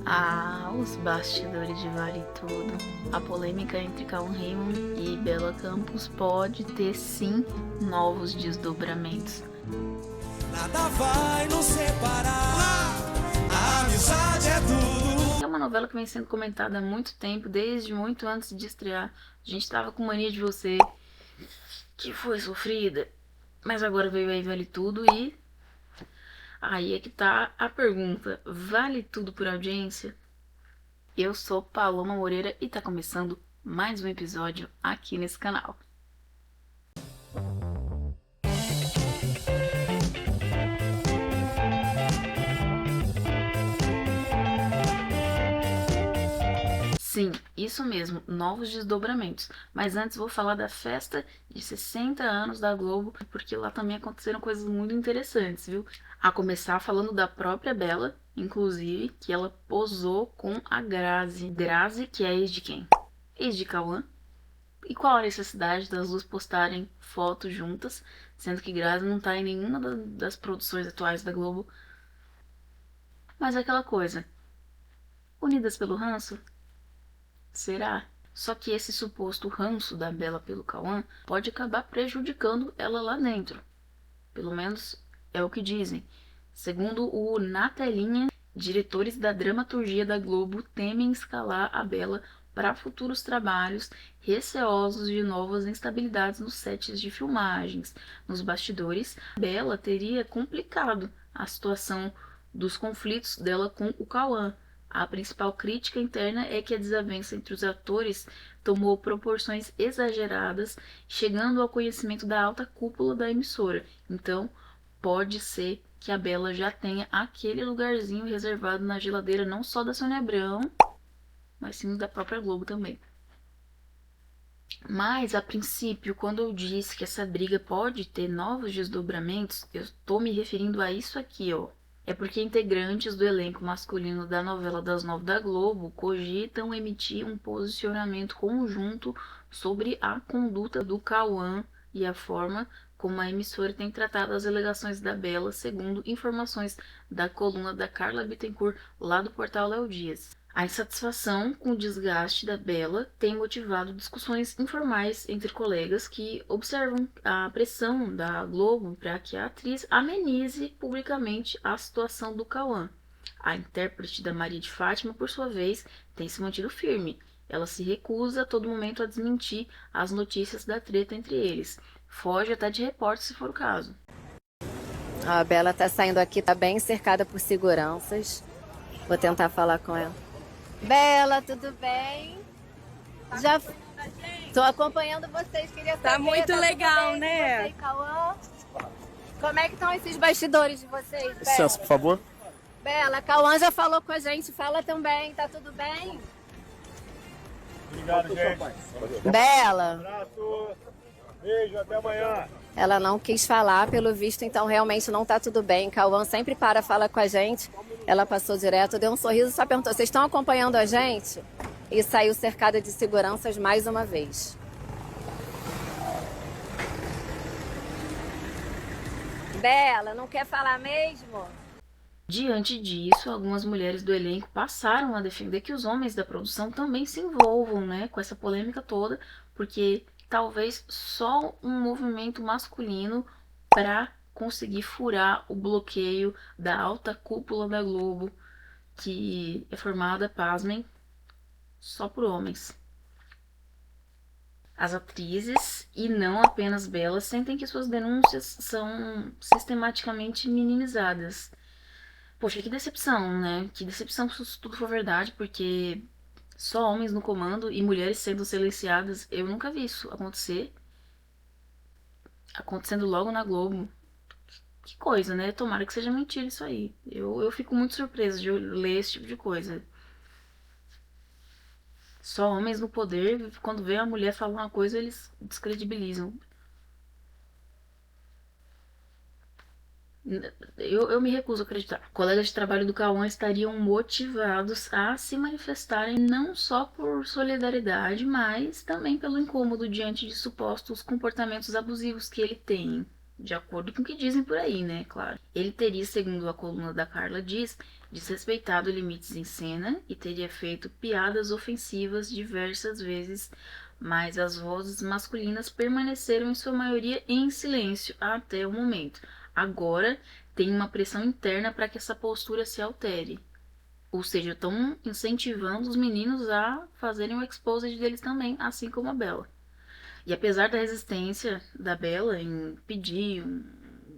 Ah, os bastidores de Vale Tudo. A polêmica entre Cauã Raymond e Bela Campos pode ter sim novos desdobramentos. Nada vai nos separar, a amizade é tudo. É uma novela que vem sendo comentada há muito tempo, desde muito antes de estrear. A gente tava com mania de você, que foi sofrida, mas agora veio aí Vale Tudo e... Aí é que tá a pergunta, vale tudo por audiência? Eu sou Paloma Moreira e tá começando mais um episódio aqui nesse canal. Sim, isso mesmo, novos desdobramentos. Mas antes vou falar da festa de 60 anos da Globo, porque lá também aconteceram coisas muito interessantes, viu? A começar falando da própria Bela, inclusive, que ela posou com a Grazi. Grazi, que é ex de quem? Ex de Cauã. E qual a necessidade das duas postarem fotos juntas, sendo que Grazi não tá em nenhuma das produções atuais da Globo? Mas é aquela coisa, unidas pelo ranço? Será? Só que esse suposto ranço da Bela pelo Cauã pode acabar prejudicando ela lá dentro. Pelo menos é o que dizem. Segundo o Na Telinha, diretores da dramaturgia da Globo temem escalar a Bela para futuros trabalhos, receosos de novas instabilidades nos sets de filmagens. Nos bastidores, Bela teria complicado a situação dos conflitos dela com o Cauã. A principal crítica interna é que a desavença entre os atores tomou proporções exageradas, chegando ao conhecimento da alta cúpula da emissora. Então, pode ser que a Bela já tenha aquele lugarzinho reservado na geladeira não só da Sônia Abrão, mas sim da própria Globo também. Mas, a princípio, quando eu disse que essa briga pode ter novos desdobramentos, eu estou me referindo a isso aqui, ó. É porque integrantes do elenco masculino da novela das 9 da Globo cogitam emitir um posicionamento conjunto sobre a conduta do Cauã e a forma como a emissora tem tratado as alegações da Bela, segundo informações da coluna da Carla Bittencourt, lá do portal Léo Dias. A insatisfação com o desgaste da Bela tem motivado discussões informais entre colegas que observam a pressão da Globo para que a atriz amenize publicamente a situação do Cauã. A intérprete da Maria de Fátima, por sua vez, tem se mantido firme. Ela se recusa a todo momento a desmentir as notícias da treta entre eles. Foge até de repórter se for o caso. A Bela tá saindo aqui, tá bem cercada por seguranças. Vou tentar falar com ela. Bela, tudo bem? Já tô acompanhando vocês, queria saber. Tá muito legal, bem né? Você e Cauã? Como é que estão esses bastidores de vocês, Bela? Licença, por favor. Bela, Cauã já falou com a gente, fala também, tá tudo bem? Obrigado, gente. Bela, Abraço. Beijo, até amanhã. ela não quis falar, pelo visto, então realmente não tá tudo bem. Cauã sempre fala com a gente. Ela passou direto, deu um sorriso, só perguntou: vocês estão acompanhando a gente? E saiu cercada de seguranças mais uma vez. Bela, não quer falar mesmo? Diante disso, algumas mulheres do elenco passaram a defender que os homens da produção também se envolvam, né, com essa polêmica toda, porque talvez só um movimento masculino para conseguir furar o bloqueio da alta cúpula da Globo, que é formada, pasmem, só por homens. As atrizes, e não apenas Bela, sentem que suas denúncias são sistematicamente minimizadas. Poxa, que decepção, né? Que decepção se isso tudo for verdade, porque só homens no comando e mulheres sendo silenciadas, eu nunca vi isso acontecer. Acontecendo logo na Globo. Que coisa, né? Tomara que seja mentira isso aí. Eu fico muito surpresa de ler esse tipo de coisa. Só homens no poder, quando vê a mulher falar uma coisa, eles descredibilizam. Eu me recuso a acreditar. Colegas de trabalho do Cauã estariam motivados a se manifestarem não só por solidariedade, mas também pelo incômodo diante de supostos comportamentos abusivos que ele tem. De acordo com o que dizem por aí, né? Claro. Ele teria, segundo a coluna da Carla diz, desrespeitado limites em cena e teria feito piadas ofensivas diversas vezes, mas as vozes masculinas permaneceram em sua maioria em silêncio até o momento. Agora tem uma pressão interna para que essa postura se altere. Ou seja, estão incentivando os meninos a fazerem o exposed deles também, assim como a Bella. E apesar da resistência da Bella em pedir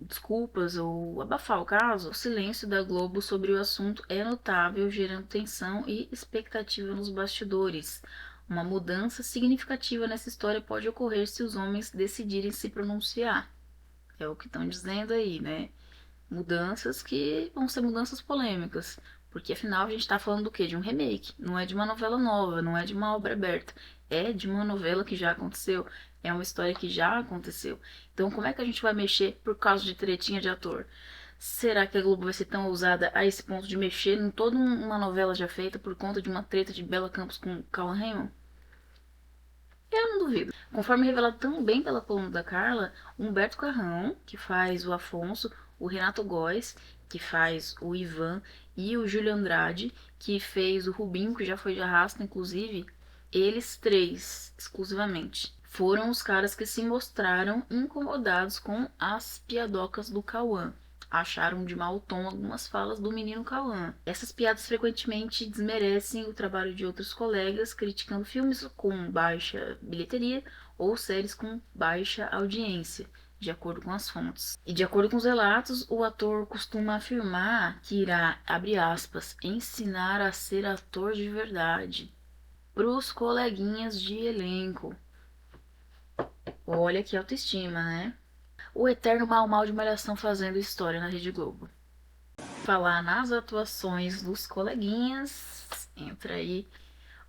desculpas ou abafar o caso, o silêncio da Globo sobre o assunto é notável, gerando tensão e expectativa nos bastidores. Uma mudança significativa nessa história pode ocorrer se os homens decidirem se pronunciar. É o que estão dizendo aí, né? Mudanças que vão ser mudanças polêmicas. Porque afinal a gente tá falando do quê? De um remake. Não é de uma novela nova, não é de uma obra aberta. É de uma novela que já aconteceu. É uma história que já aconteceu. Então como é que a gente vai mexer por causa de tretinha de ator? Será que a Globo vai ser tão ousada a esse ponto de mexer em toda uma novela já feita por conta de uma treta de Bella Campos com Cauã Raymond? Eu não duvido. Conforme revelado também pela coluna da Carla, Humberto Carrão, que faz o Afonso, o Renato Góes, que faz o Ivan, e o Júlio Andrade, que fez o Rubinho, que já foi de arrasta, inclusive, eles três, exclusivamente, foram os caras que se mostraram incomodados com as piadocas do Cauã. Acharam de mau tom algumas falas do menino Cauã. Essas piadas frequentemente desmerecem o trabalho de outros colegas, criticando filmes com baixa bilheteria ou séries com baixa audiência, de acordo com as fontes. E de acordo com os relatos, o ator costuma afirmar que irá, abre aspas, ensinar a ser ator de verdade pros coleguinhas de elenco. Olha que autoestima, né? O eterno mal de Malhação fazendo história na Rede Globo. Falar nas atuações dos coleguinhas, entra aí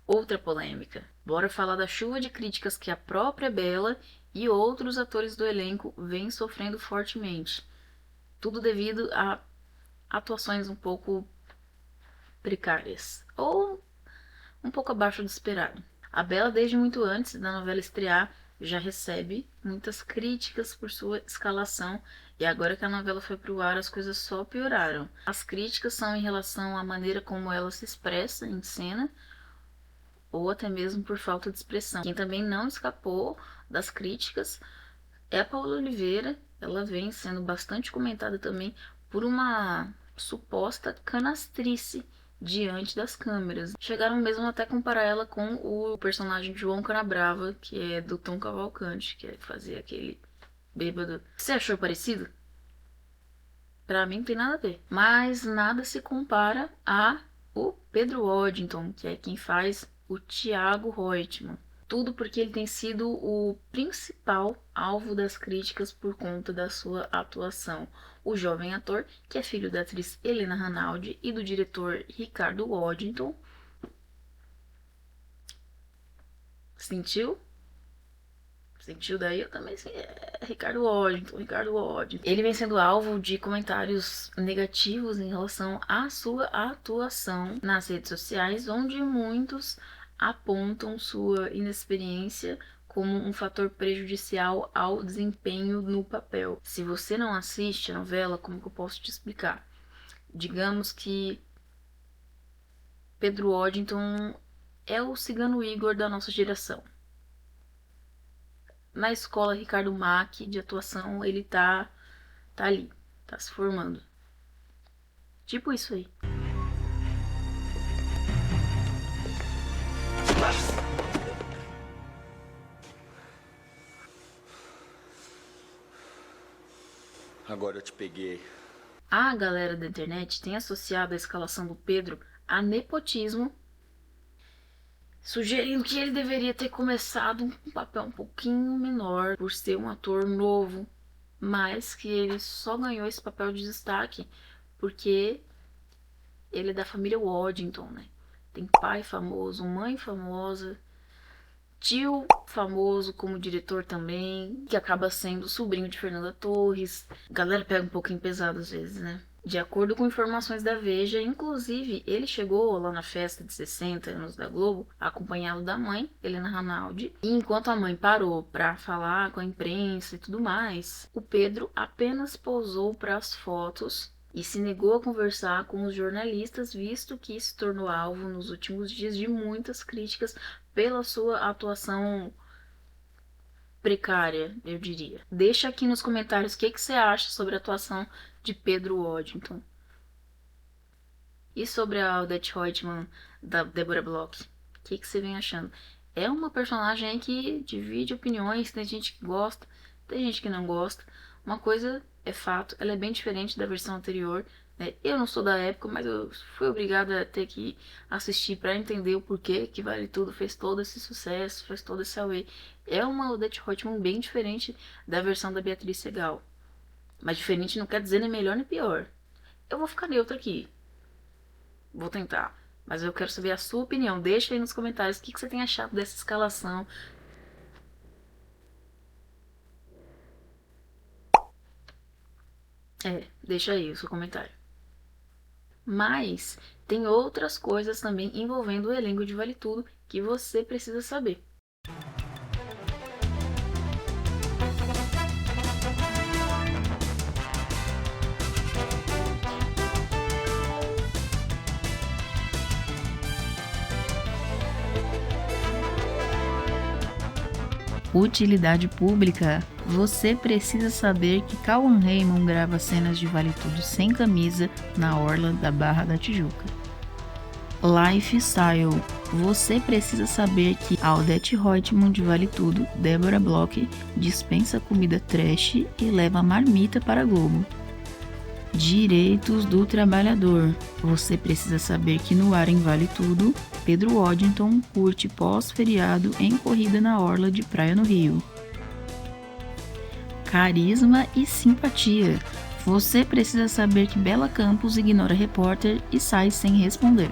outra polêmica. Bora falar da chuva de críticas que a própria Bella e outros atores do elenco vêm sofrendo fortemente. Tudo devido a atuações um pouco precárias, ou um pouco abaixo do esperado. A Bella, desde muito antes da novela estrear, já recebe muitas críticas por sua escalação, e agora que a novela foi pro ar, as coisas só pioraram. As críticas são em relação à maneira como ela se expressa em cena, ou até mesmo por falta de expressão. Quem também não escapou das críticas é a Paola Oliveira. Ela vem sendo bastante comentada também por uma suposta canastrice diante das câmeras. Chegaram mesmo até a comparar ela com o personagem de João Canabrava, que é do Tom Cavalcante, que fazia aquele bêbado. Você achou parecido? Pra mim não tem nada a ver. Mas nada se compara a o Pedro Waddington, que é quem faz o Thiago Reutemann. Tudo porque ele tem sido o principal alvo das críticas por conta da sua atuação. O jovem ator, que é filho da atriz Helena Ranaldi e do diretor Ricardo Waddington. Sentiu? Sentiu daí? Eu também sei. Ricardo Waddington. Ele vem sendo alvo de comentários negativos em relação à sua atuação nas redes sociais, onde muitos apontam sua inexperiência como um fator prejudicial ao desempenho no papel. Se você não assiste a novela, como que eu posso te explicar? Digamos que Pedro Waddington é o Cigano Igor da nossa geração. Na escola Ricardo Mack de atuação, ele tá ali, tá se formando. Tipo isso aí. Agora eu te peguei. A galera da internet tem associado a escalação do Pedro a nepotismo, sugerindo que ele deveria ter começado um papel um pouquinho menor por ser um ator novo, mas que ele só ganhou esse papel de destaque porque ele é da família Waddington, né? Tem pai famoso, mãe famosa, tio famoso como diretor também, que acaba sendo sobrinho de Fernanda Torres. A galera pega um pouquinho pesado às vezes, né? De acordo com informações da Veja, inclusive, ele chegou lá na festa de 60 anos da Globo, acompanhado da mãe, Helena Ranaldi, e enquanto a mãe parou para falar com a imprensa e tudo mais, o Pedro apenas posou para as fotos e se negou a conversar com os jornalistas, visto que se tornou alvo nos últimos dias de muitas críticas pela sua atuação precária, eu diria. Deixa aqui nos comentários o que você acha sobre a atuação de Pedro Waddington. E sobre a Odette Roitman, da Deborah Bloch, o que você vem achando? É uma personagem aí que divide opiniões, tem gente que gosta, tem gente que não gosta. Uma coisa é fato, ela é bem diferente da versão anterior, né? Eu não sou da época, mas eu fui obrigada a ter que assistir para entender o porquê que Vale Tudo fez todo esse sucesso, fez todo esse away. É uma Odette Roitman bem diferente da versão da Beatriz Segal. Mas diferente não quer dizer nem melhor nem pior. Eu vou ficar neutra aqui. Vou tentar. Mas eu quero saber a sua opinião. Deixa aí nos comentários o que você tem achado dessa escalação. Deixa aí o seu comentário. Mas tem outras coisas também envolvendo o elenco de Vale Tudo que você precisa saber. Utilidade pública. Você precisa saber que Cauã Raymond grava cenas de Vale Tudo sem camisa na orla da Barra da Tijuca. Lifestyle. Você precisa saber que a Odette Roitman de Vale Tudo, Deborah Bloch, dispensa comida trash e leva marmita para a Globo. Direitos do trabalhador. Você precisa saber que no ar em Vale Tudo, Pedro Waddington curte pós-feriado em corrida na orla de praia no Rio. Carisma e simpatia. Você precisa saber que Bela Campos ignora repórter e sai sem responder.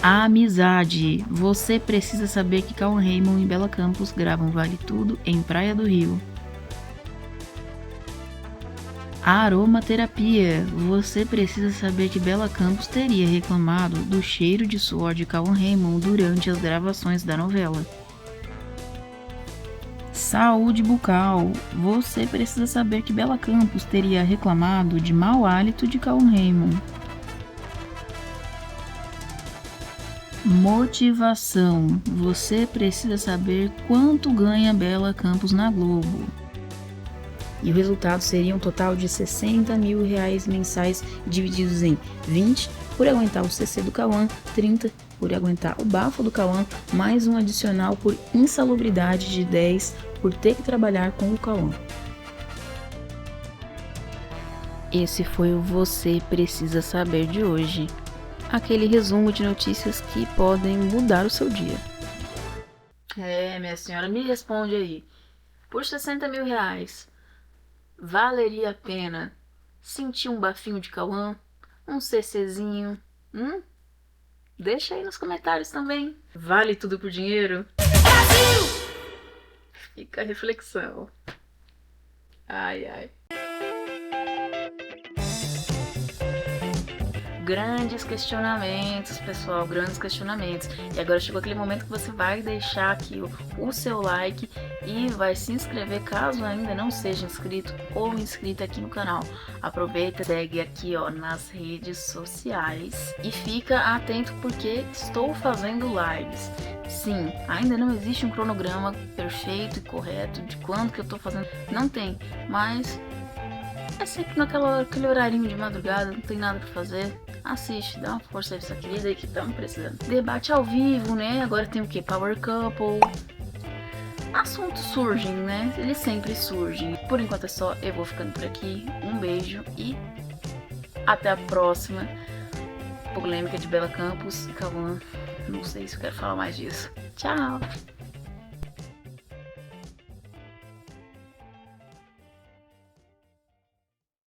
A amizade. Você precisa saber que Cauã Raymond e Bela Campos gravam Vale Tudo em Praia do Rio. A aromaterapia. Você precisa saber que Bela Campos teria reclamado do cheiro de suor de Cauã Raymond durante as gravações da novela. Saúde bucal. Você precisa saber que Bela Campos teria reclamado de mau hálito de Cauã Raymond. Motivação. Você precisa saber quanto ganha Bela Campos na Globo. E o resultado seria um total de R$60 mil mensais, divididos em 20 por aguentar o CC do Cauã, 30 por aguentar o bafo do Cauã, mais um adicional por insalubridade de 10 por ter que trabalhar com o Cauã. Esse foi o Você Precisa Saber de hoje. Aquele resumo de notícias que podem mudar o seu dia. Minha senhora, me responde aí. Por R$60 mil, valeria a pena sentir um bafinho de Cauã? Um CCzinho? Deixa aí nos comentários também. Vale tudo por dinheiro? Brasil! Fica a reflexão. Ai, ai. Grandes questionamentos, pessoal, grandes questionamentos. E agora chegou aquele momento que você vai deixar aqui o seu like e vai se inscrever caso ainda não seja inscrito ou inscrita aqui no canal. Aproveita, segue aqui nas redes sociais e fica atento porque estou fazendo lives. Sim, ainda não existe um cronograma perfeito e correto de quando que eu tô fazendo. Não tem, mas é sempre naquele horarinho de madrugada, não tem nada pra fazer. Assiste, dá uma força aí pra essa querida aí que estamos precisando. Debate ao vivo, né? Agora tem o que? Power Couple. Assuntos surgem, né? Eles sempre surgem. Por enquanto é só, eu vou ficando por aqui. Um beijo e até a próxima. Polêmica de Bela Campos e Cauã. Não sei se eu quero falar mais disso. Tchau!